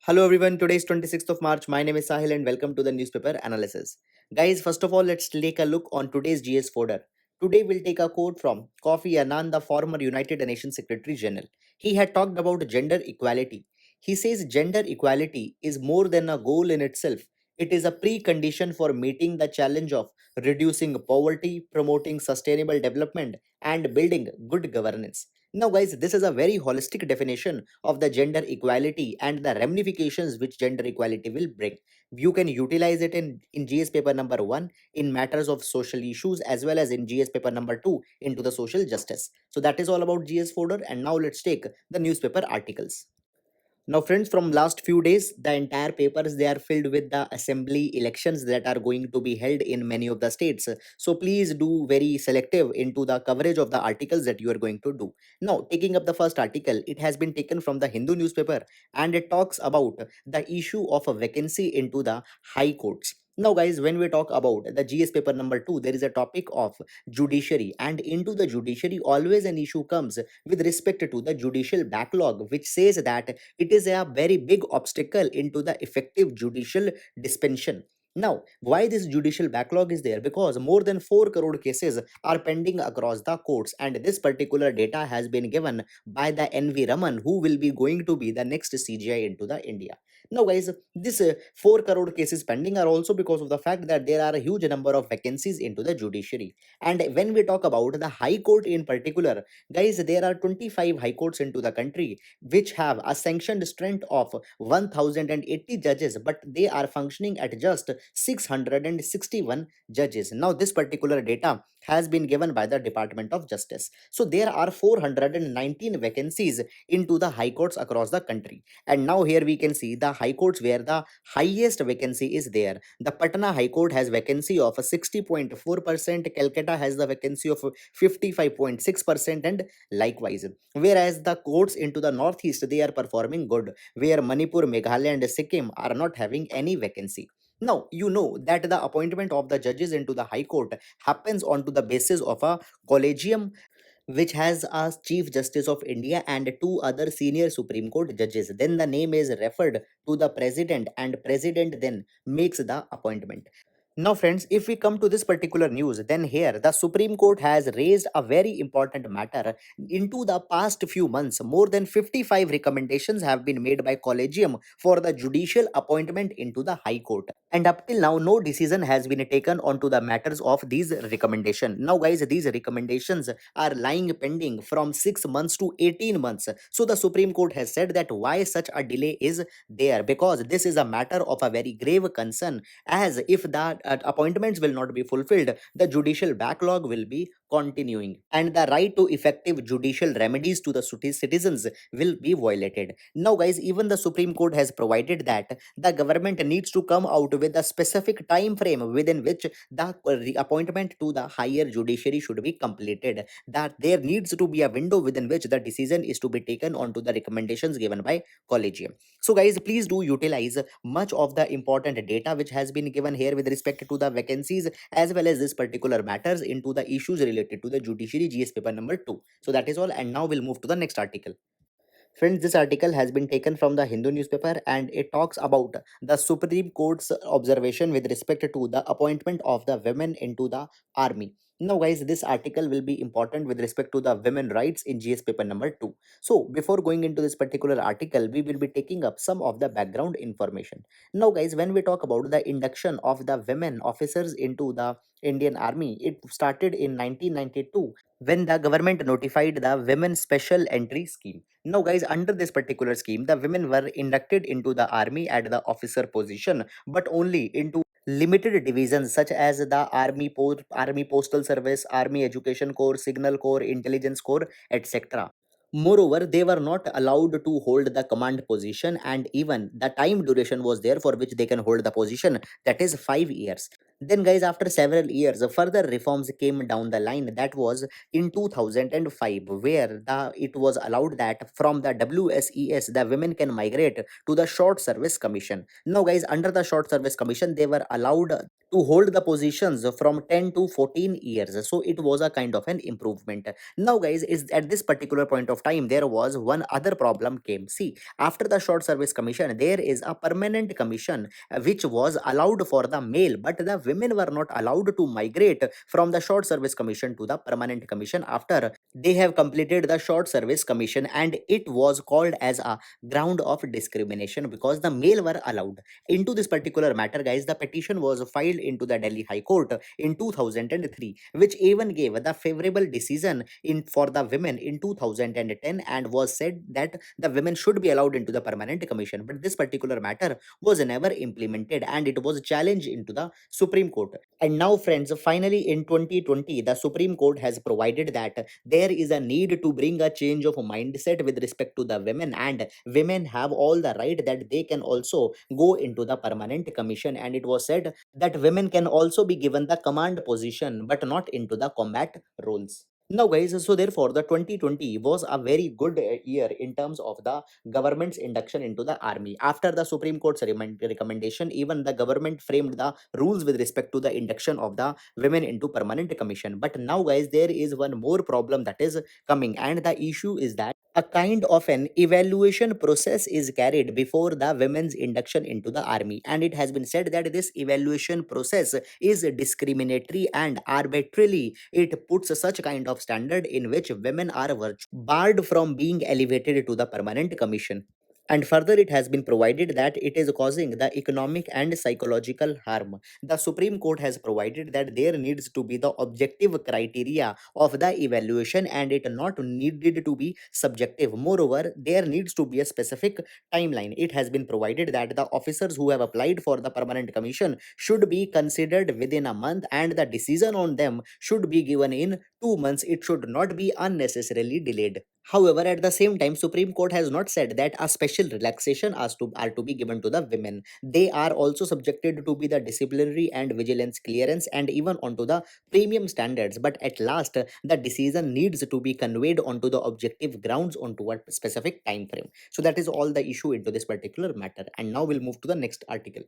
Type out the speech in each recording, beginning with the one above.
Hello everyone, today is 26th of March. My name is Sahil and welcome to the newspaper analysis. Guys, first of all, let's take a look on today's GS folder. Today we'll take a quote from Kofi Annan, the former United Nations Secretary General. He had talked about gender equality. He says gender equality is more than a goal in itself. It is a precondition for meeting the challenge of reducing poverty, promoting sustainable development, and building good governance. Now, guys, this is a very holistic definition of the gender equality and the ramifications which gender equality will bring. You can utilize it in GS paper number 1 in matters of social issues as well as in GS paper number 2 into the social justice. So that is all about GS folder, and now let's take the newspaper articles. Now, friends, from last few days, the entire papers they are filled with the assembly elections that are going to be held in many of the states. So please do very selective into the coverage of the articles that you are going to do. Now, taking up the first article, it has been taken from the Hindu newspaper, and it talks about the issue of a vacancy into the high courts. Now, guys, when we talk about the GS paper number 2, there is a topic of judiciary, and into the judiciary, always an issue comes with respect to the judicial backlog, which says that it is a very big obstacle into the effective judicial dispensation. Now, why this judicial backlog is there? Because more than 4 crore cases are pending across the courts, and this particular data has been given by the NV Raman, who will be going to be the next CGI into the India. Now, guys, this 4 crore cases pending are also because of the fact that there are a huge number of vacancies into the judiciary. And when we talk about the High Court in particular, guys, there are 25 high courts into the country which have a sanctioned strength of 1080 judges, but they are functioning at just 661 judges. Now, this particular data has been given by the Department of Justice. So, there are 419 vacancies into the high courts across the country. And now, here we can see the high courts where the highest vacancy is there. The Patna High Court has vacancy of 60.4%, Calcutta has the vacancy of 55.6%, and likewise. Whereas the courts into the northeast they are performing good, where Manipur, Meghalaya, and Sikkim are not having any vacancy. Now, you know that the appointment of the judges into the High Court happens onto the basis of a collegium which has a Chief Justice of India and two other senior Supreme Court judges. Then the name is referred to the President, and President then makes the appointment. Now, friends, if we come to this particular news, then here the Supreme Court has raised a very important matter. Into the past few months, more than 55 recommendations have been made by Collegium for the judicial appointment into the High Court. And up till now, no decision has been taken onto the matters of these recommendations. Now, guys, these recommendations are lying pending from 6 months to 18 months. So, the Supreme Court has said that why such a delay is there, because this is a matter of a very grave concern, as if the appointments will not be fulfilled, the judicial backlog will be continuing, and the right to effective judicial remedies to the citizens will be violated. Now, guys, even the Supreme Court has provided that the government needs to come out with a specific time frame within which the appointment to the higher judiciary should be completed. That there needs to be a window within which the decision is to be taken onto the recommendations given by Collegium. So, guys, please do utilize much of the important data which has been given here with respect to the vacancies as well as this particular matters into the issues related to the judiciary GS paper number 2. So that is all, and now we'll move to the next article. Friends, this article has been taken from the Hindu newspaper, and it talks about the Supreme Court's observation with respect to the appointment of the women into the army. Now, guys, this article will be important with respect to the women rights in GS paper number 2. So, before going into this particular article, we will be taking up some of the background information. Now, guys, when we talk about the induction of the women officers into the Indian Army, it started in 1992 when the government notified the Women Special Entry Scheme. Now, guys, under this particular scheme, the women were inducted into the army at the officer position, but only into limited divisions such as the Army Postal Service, Army Education Corps, Signal Corps, Intelligence Corps, etc. Moreover, they were not allowed to hold the command position, and even the time duration was there for which they can hold the position, that is 5 years. Then, guys, after several years, further reforms came down the line. That was in 2005, where it was allowed that from the WSES, the women can migrate to the Short Service Commission. Now, guys, under the Short Service Commission, they were allowed to hold the positions from 10 to 14 years. So it was a kind of an improvement. Now, guys, is at this particular point of time, there was one other problem came. See, after the Short Service Commission, there is a permanent commission which was allowed for the male, but the women were not allowed to migrate from the Short Service Commission to the Permanent Commission after they have completed the Short Service Commission, and it was called as a ground of discrimination because the male were allowed. Into this particular matter, guys, the petition was filed into the Delhi High Court in 2003, which even gave the favorable decision in for the women in 2010 and was said that the women should be allowed into the Permanent Commission. But this particular matter was never implemented and it was challenged into the Supreme Court. And now, friends, finally in 2020, the Supreme Court has provided that there is a need to bring a change of mindset with respect to the women, and women have all the right that they can also go into the Permanent Commission. And it was said that women can also be given the command position but not into the combat roles. Now, guys, so therefore, the 2020 was a very good year in terms of the government's induction into the army. After the Supreme Court's recommendation, even the government framed the rules with respect to the induction of the women into Permanent Commission. But now, guys, there is one more problem that is coming, and the issue is that a kind of an evaluation process is carried before the women's induction into the army, and it has been said that this evaluation process is discriminatory and arbitrarily it puts such kind of standard in which women are barred from being elevated to the Permanent Commission. And further, it has been provided that it is causing the economic and psychological harm. The Supreme Court has provided that there needs to be the objective criteria of the evaluation and it not needed to be subjective. Moreover, there needs to be a specific timeline. It has been provided that the officers who have applied for the Permanent Commission should be considered within a month and the decision on them should be given in 2 months. It should not be unnecessarily delayed. However, at the same time, Supreme Court has not said that a special relaxation are to be given to the women. They are also subjected to be the disciplinary and vigilance clearance and even onto the premium standards. But at last, the decision needs to be conveyed onto the objective grounds onto a specific time frame. So that is all the issue into this particular matter. And now we'll move to the next article.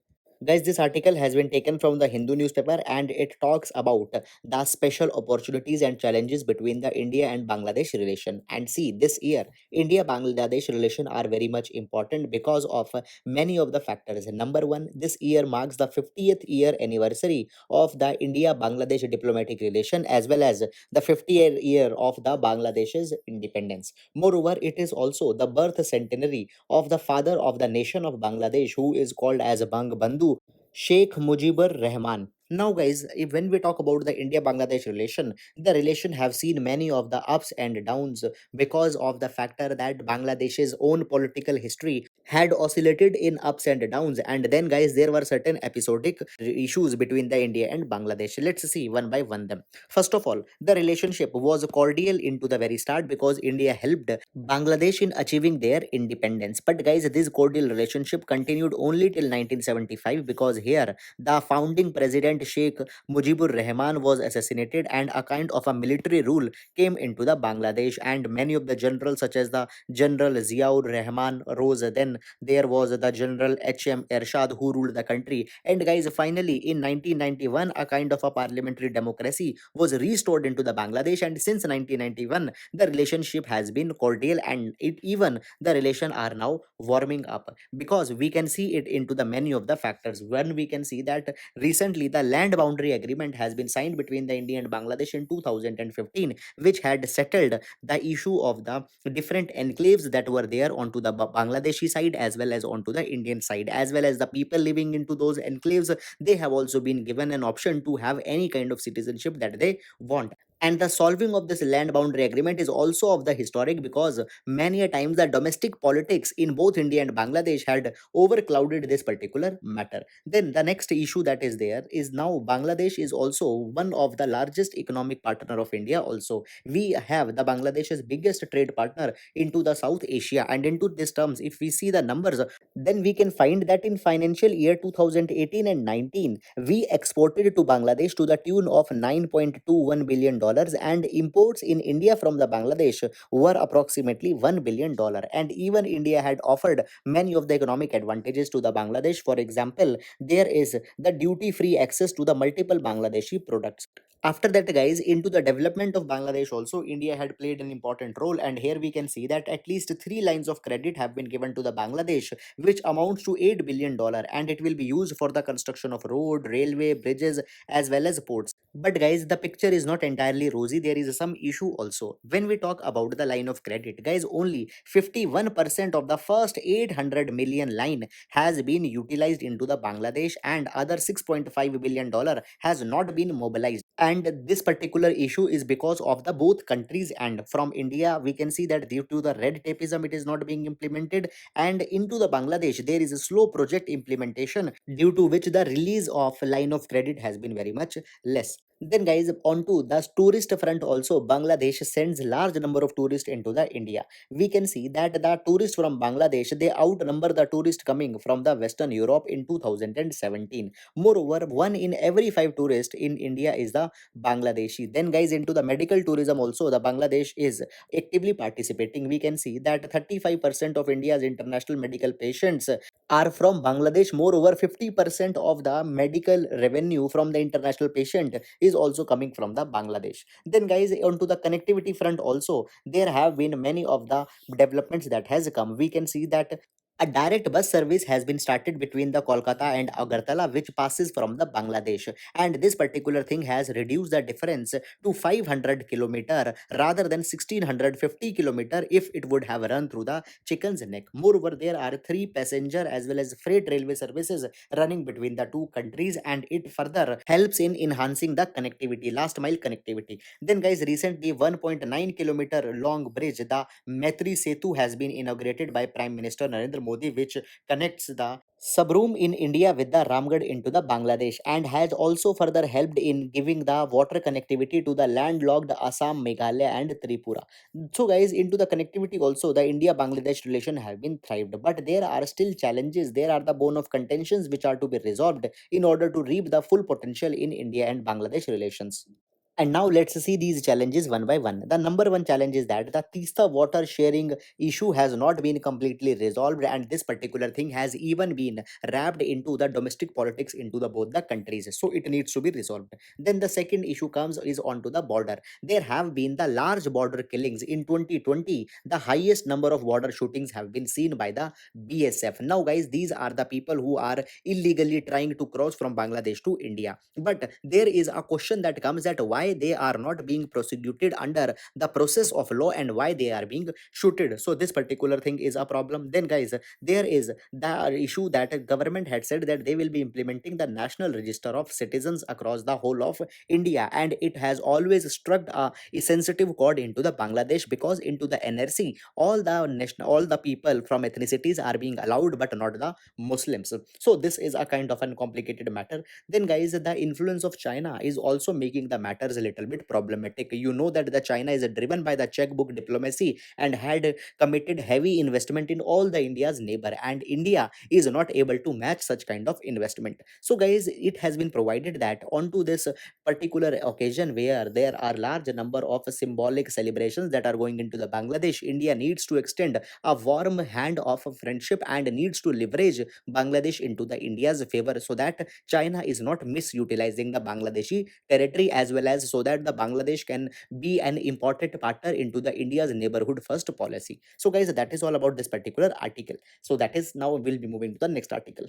Guys, this article has been taken from the Hindu newspaper and it talks about the special opportunities and challenges between the India and Bangladesh relation. And see, this year, India Bangladesh relation are very much important because of many of the factors. Number one, this year marks the 50th year anniversary of the India Bangladesh diplomatic relation as well as the 50th year of the Bangladesh's independence. Moreover, it is also the birth centenary of the father of the nation of Bangladesh, who is called as Bang Bandhu, Sheikh Mujibur Rahman. Now, guys, when we talk about the India-Bangladesh relation, the relation have seen many of the ups and downs because of the factor that Bangladesh's own political history had oscillated in ups and downs. And then, guys, there were certain episodic issues between the India and Bangladesh. Let's see one by one them. First of all, the relationship was cordial into the very start because India helped Bangladesh in achieving their independence. But guys, this cordial relationship continued only till 1975 because here the founding president Sheikh Mujibur Rahman was assassinated and a kind of a military rule came into the Bangladesh and many of the generals such as the General Ziaur Rahman rose. Then there was the General H.M. Ershad who ruled the country. And guys, finally in 1991 a kind of a parliamentary democracy was restored into the Bangladesh, and since 1991 the relationship has been cordial and it even the relation are now warming up because we can see it into the many of the factors. When we can see that recently the land boundary agreement has been signed between the India and Bangladesh in 2015, which had settled the issue of the different enclaves that were there onto the Bangladeshi side as well as onto the Indian side, as well as the people living into those enclaves, they have also been given an option to have any kind of citizenship that they want. And the solving of this land boundary agreement is also of the historic, because many a times the domestic politics in both India and Bangladesh had overclouded this particular matter. Then the next issue that is there is, now Bangladesh is also one of the largest economic partner of India. Also, we have the Bangladesh's biggest trade partner into the South Asia, and into these terms, if we see the numbers, then we can find that in financial year 2018 and 19, we exported to Bangladesh to the tune of $9.21 billion, and imports in India from the Bangladesh were approximately $1 billion. And even India had offered many of the economic advantages to the Bangladesh. For example, there is the duty-free access to the multiple Bangladeshi products. After that, guys, into the development of Bangladesh also, India had played an important role, and here we can see that at least three lines of credit have been given to the Bangladesh, which amounts to $8 billion, and it will be used for the construction of road, railway, bridges, as well as ports. But guys, the picture is not entirely rosy. There is some issue also. When we talk about the line of credit, guys, only 51% of the first 800 million line has been utilized into the Bangladesh, and other $6.5 billion has not been mobilized. And this particular issue is because of the both countries. And from India, we can see that due to the red tapeism, it is not being implemented, and into the Bangladesh there is a slow project implementation, due to which the release of line of credit has been very much less. Then guys, onto the tourist front also, Bangladesh sends large number of tourists into the India. We can see that the tourists from Bangladesh, they outnumber the tourists coming from the Western Europe in 2017. Moreover, one in every five tourists in India is the Bangladeshi. Then guys, into the medical tourism also, the Bangladesh is actively participating. We can see that 35% of India's international medical patients are from Bangladesh. Moreover, 50% of the medical revenue from the international patient is also coming from the Bangladesh. Then guys, onto the connectivity front also, there have been many of the developments that has come. We can see that a direct bus service has been started between the Kolkata and Agartala, which passes from the Bangladesh. And this particular thing has reduced the difference to 500 kilometer rather than 1650 kilometer if it would have run through the Chicken's Neck. Moreover, there are three passenger as well as freight railway services running between the two countries, and it further helps in enhancing the connectivity, last mile connectivity. Then, guys, recently 1.9-kilometer long bridge, the Maitri Setu, has been inaugurated by Prime Minister Narendra Modi, which connects the Sabroom in India with the Ramgarh into the Bangladesh, and has also further helped in giving the water connectivity to the landlocked Assam, Meghalaya, and Tripura. So, guys, into the connectivity also, the India-Bangladesh relation have been thrived, but there are still challenges. There are the bone of contentions which are to be resolved in order to reap the full potential in India and Bangladesh relations. And now let's see these challenges one by one. The number one challenge is that the Tista water sharing issue has not been completely resolved, and this particular thing has even been wrapped into the domestic politics into the both the countries. So it needs to be resolved. Then the second issue comes is onto the border. There have been the large border killings in 2020. The highest number of border shootings have been seen by the BSF. Now, guys, these are the people who are illegally trying to cross from Bangladesh to India. But there is a question that comes, that why they are not being prosecuted under the process of law and why they are being shooted. So this particular thing is a problem. Then, guys, there is the issue that government had said that they will be implementing the national register of citizens across the whole of India, and it has always struck a sensitive chord into the Bangladesh, because into the NRC all the people from ethnicities are being allowed, but not the Muslims. So this is a kind of a complicated matter. Then, guys, the influence of China is also making the matters a little bit problematic. You know that the China is driven by the checkbook diplomacy and had committed heavy investment in all the India's neighbor, and India is not able to match such kind of investment. So, guys, it has been provided that onto this particular occasion where there are large number of symbolic celebrations that are going into the Bangladesh, India needs to extend a warm hand of friendship and needs to leverage Bangladesh into the India's favor, so that China is not misutilizing the Bangladeshi territory, as well as so that the Bangladesh can be an important partner into the India's neighborhood first policy. So, guys, that is all about this particular article. So that is, now we'll be moving to the next article.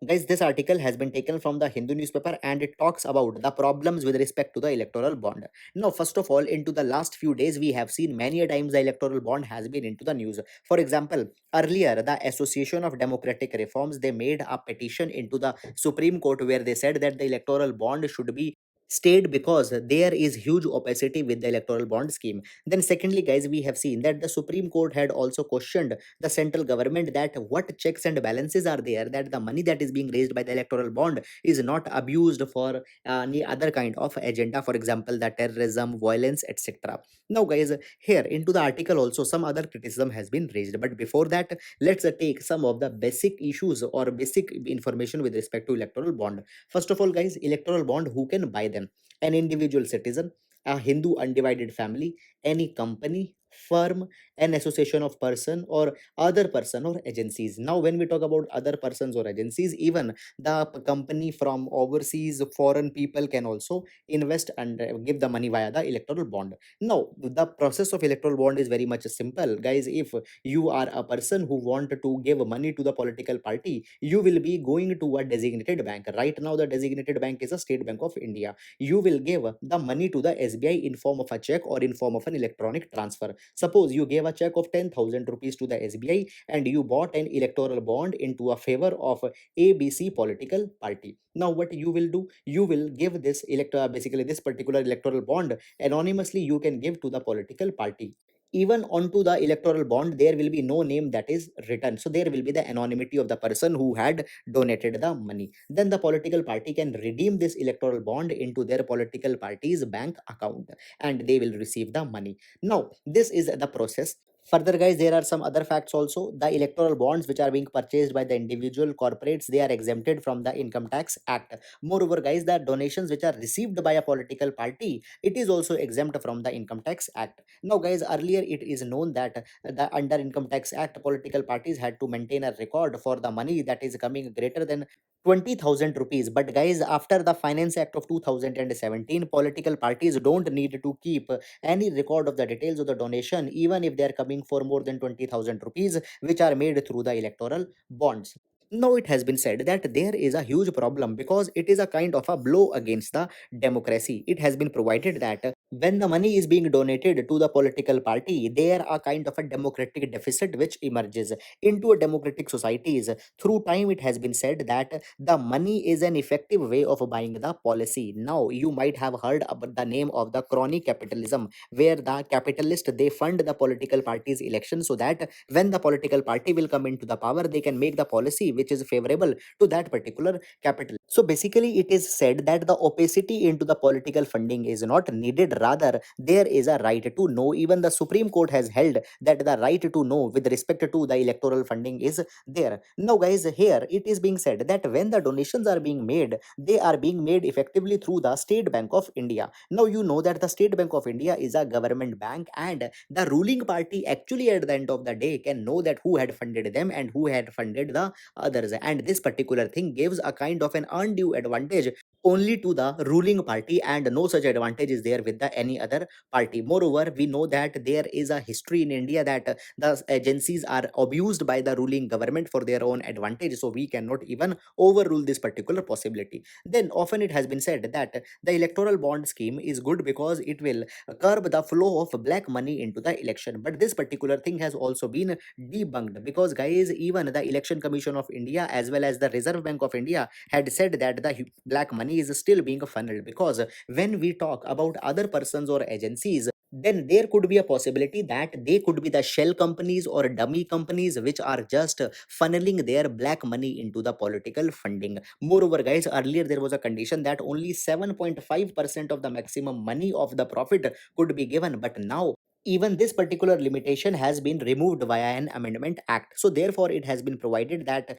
Guys, this article has been taken from the Hindu newspaper, and it talks about the problems with respect to the electoral bond. Now, first of all, into the last few days, we have seen many a times the electoral bond has been into the news. For example, earlier, the Association of Democratic Reforms, they made a petition into the Supreme Court where they said that the electoral bond should be stayed because there is huge opacity with the electoral bond scheme. Then secondly, guys, we have seen that the Supreme Court had also questioned the central government that what checks and balances are there, that the money that is being raised by the electoral bond is not abused for any other kind of agenda, for example the terrorism, violence, etc. Now guys, here into the article also some other criticism has been raised, but before that, let's take some of the basic issues or basic information with respect to electoral bond. First of all, guys, electoral bond, who can buy them? An individual citizen, a Hindu undivided family, any company, firm, an association of person or other person or agencies. Now, when we talk about other persons or agencies, even the company from overseas, foreign people can also invest and give the money via the electoral bond. Now, the process of electoral bond is very much simple, guys. If you are a person who want to give money to the political party, you will be going to a designated bank. Right now the designated bank is a State Bank of India. You will give the money to the SBI in form of a check or in form of an electronic transfer. Suppose you gave a check of 10,000 rupees to the SBI and you bought an electoral bond into a favor of ABC political party. Now what you will do, you will give this basically this particular electoral bond anonymously, you can give to the political party. Even onto the electoral bond there will be no name that is written, so there will be the anonymity of the person who had donated the money. Then the political party can redeem this electoral bond into their political party's bank account and they will receive the money. Now this is the process. Further, guys, there are some other facts also. The electoral bonds which are being purchased by the individual corporates, they are exempted from the Income Tax Act. Moreover, guys, the donations which are received by a political party, it is also exempt from the Income Tax Act. Now, guys, earlier it is known that the under Income Tax Act, political parties had to maintain a record for the money that is coming greater than 20,000 rupees. But guys, after the Finance Act of 2017, political parties don't need to keep any record of the details of the donation, even if they are coming for more than 20,000 rupees, which are made through the electoral bonds. Now, it has been said that there is a huge problem because it is a kind of a blow against the democracy. It has been provided that when the money is being donated to the political party, there are kind of a democratic deficit which emerges into a democratic societies. Through time, it has been said that the money is an effective way of buying the policy. Now, you might have heard about the name of the crony capitalism, where the capitalists they fund the political party's election so that when the political party will come into the power, they can make the policy which is favorable to that particular capital. So basically, it is said that the opacity into the political funding is not needed. Rather, there is a right to know. Even the Supreme Court has held that the right to know with respect to the electoral funding is there. Now, guys, here it is being said that when the donations are being made, they are being made effectively through the State Bank of India. Now, you know that the State Bank of India is a government bank, and the ruling party actually at the end of the day can know that who had funded them and who had funded the others. And this particular thing gives a kind of an undue advantage only to the ruling party, and no such advantage is there with the any other party. Moreover, we know that there is a history in India that the agencies are abused by the ruling government for their own advantage, so we cannot even overrule this particular possibility. Then often it has been said that the electoral bond scheme is good because it will curb the flow of black money into the election, but this particular thing has also been debunked because, guys, even the Election Commission of India as well as the Reserve Bank of India had said that the black money is still being funneled. Because when we talk about other persons or agencies, then there could be a possibility that they could be the shell companies or dummy companies which are just funneling their black money into the political funding. Moreover, guys, earlier there was a condition that only 7.5% of the maximum money of the profit could be given, but now even this particular limitation has been removed via an amendment act. So therefore it has been provided that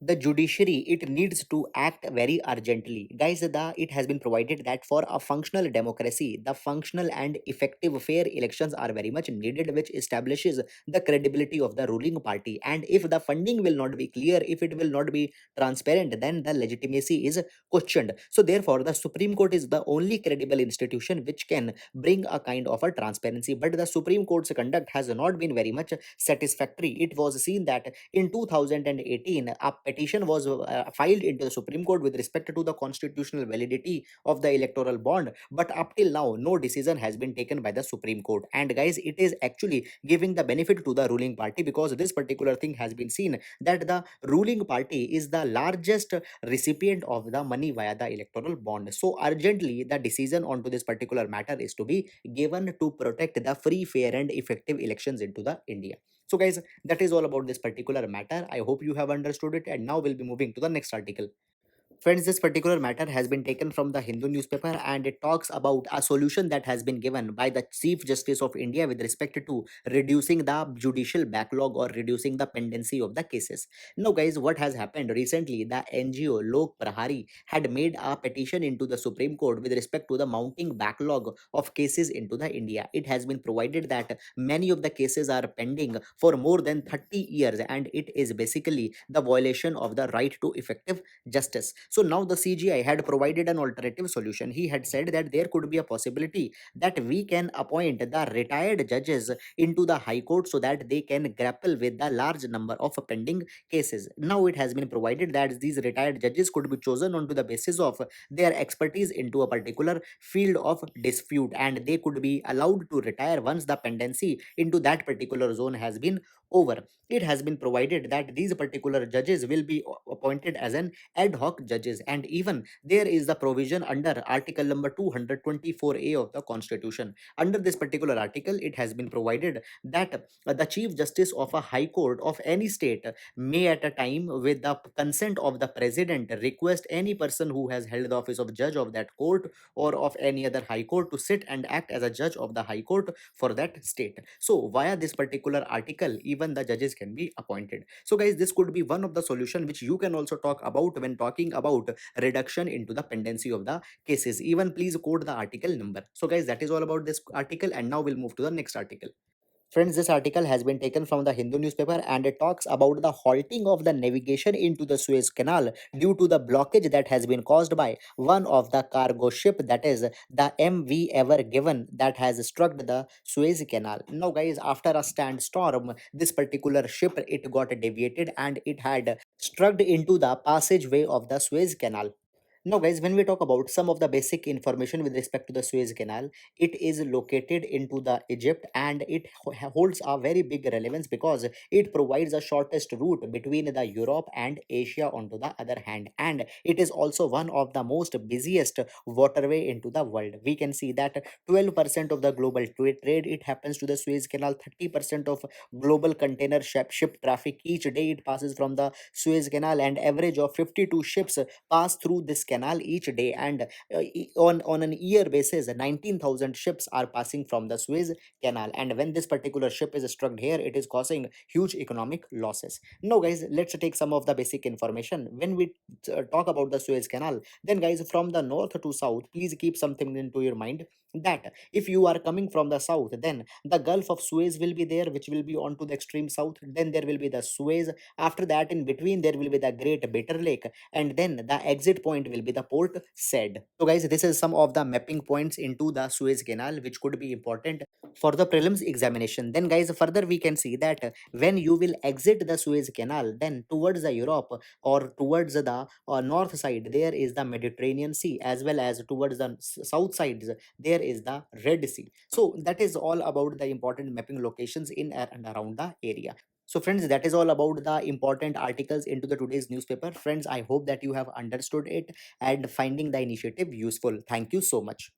the judiciary it needs to act very urgently, guys. It has been provided that for a functional democracy, the functional and effective fair elections are very much needed, which establishes the credibility of the ruling party. And if the funding will not be clear, if it will not be transparent, then the legitimacy is questioned. So therefore the Supreme Court is the only credible institution which can bring a kind of a transparency. But the Supreme Court's conduct has not been very much satisfactory. It was seen that in 2018, a petition was filed into the Supreme Court with respect to the constitutional validity of the electoral bond, but up till now no decision has been taken by the Supreme Court. And guys, it is actually giving the benefit to the ruling party, because this particular thing has been seen that the ruling party is the largest recipient of the money via the electoral bond. So urgently the decision onto this particular matter is to be given to protect the free, fair and effective elections into the India. So guys, that is all about this particular matter. I hope you have understood it, and now we'll be moving to the next article. Friends, this particular matter has been taken from the Hindu newspaper, and it talks about a solution that has been given by the Chief Justice of India with respect to reducing the judicial backlog or reducing the pendency of the cases. Now, guys, what has happened recently? The NGO Lok Prahari had made a petition into the Supreme Court with respect to the mounting backlog of cases into the India. It has been provided that many of the cases are pending for more than 30 years, and it is basically the violation of the right to effective justice. So now the CGI had provided an alternative solution. He had said that there could be a possibility that we can appoint the retired judges into the High Court so that they can grapple with the large number of pending cases. Now it has been provided that these retired judges could be chosen on to the basis of their expertise into a particular field of dispute, and they could be allowed to retire once the pendency into that particular zone has been over. It has been provided that these particular judges will be appointed as an ad hoc judges, and even there is the provision under article number 224A of the constitution. Under this particular article, it has been provided that the chief justice of a high court of any state may at a time, with the consent of the president, request any person who has held the office of judge of that court or of any other high court to sit and act as a judge of the high court for that state. So via this particular article, even the judges can be appointed. So guys, this could be one of the solution which you can also talk about when talking about reduction into the pendency of the cases. Even please quote the article number. So guys, that is all about this article, and now we'll move to the next article. Friends, this article has been taken from the Hindu newspaper, and it talks about the halting of the navigation into the Suez Canal due to the blockage that has been caused by one of the cargo ship, that is the MV Ever Given, that has struck the Suez Canal. Now guys, after a standstorm, this particular ship, it got deviated and it had struck into the passageway of the Suez Canal. Now, guys, when we talk about some of the basic information with respect to the Suez Canal, it is located into the Egypt, and it holds a very big relevance because it provides the shortest route between the Europe and Asia onto the other hand, and it is also one of the most busiest waterway into the world. We can see that 12% of the global trade, it happens to the Suez Canal. 30% of global container ship traffic each day, it passes from the Suez Canal, and average of 52 ships pass through this canal each day, and on an year basis 19,000 ships are passing from the Suez Canal, and when this particular ship is struck here, it is causing huge economic losses. Now guys, let's take some of the basic information. When we talk about the Suez Canal, then guys, from the north to south, please keep something into your mind, that if you are coming from the south, then the Gulf of Suez will be there, which will be on to the extreme south. Then there will be the Suez. After that, in between, there will be the Great Bitter Lake, and then the exit point will be the Port Said. So guys, this is some of the mapping points into the Suez Canal which could be important for the prelims examination. Then guys, further we can see that when you will exit the Suez Canal, then towards the Europe or towards the north side, there is the Mediterranean Sea, as well as towards the south sides, there is the Red Sea. So that is all about the important mapping locations in and around the area. So friends, that is all about the important articles into the today's newspaper. Friends, I hope that you have understood it and finding the initiative useful. Thank you so much.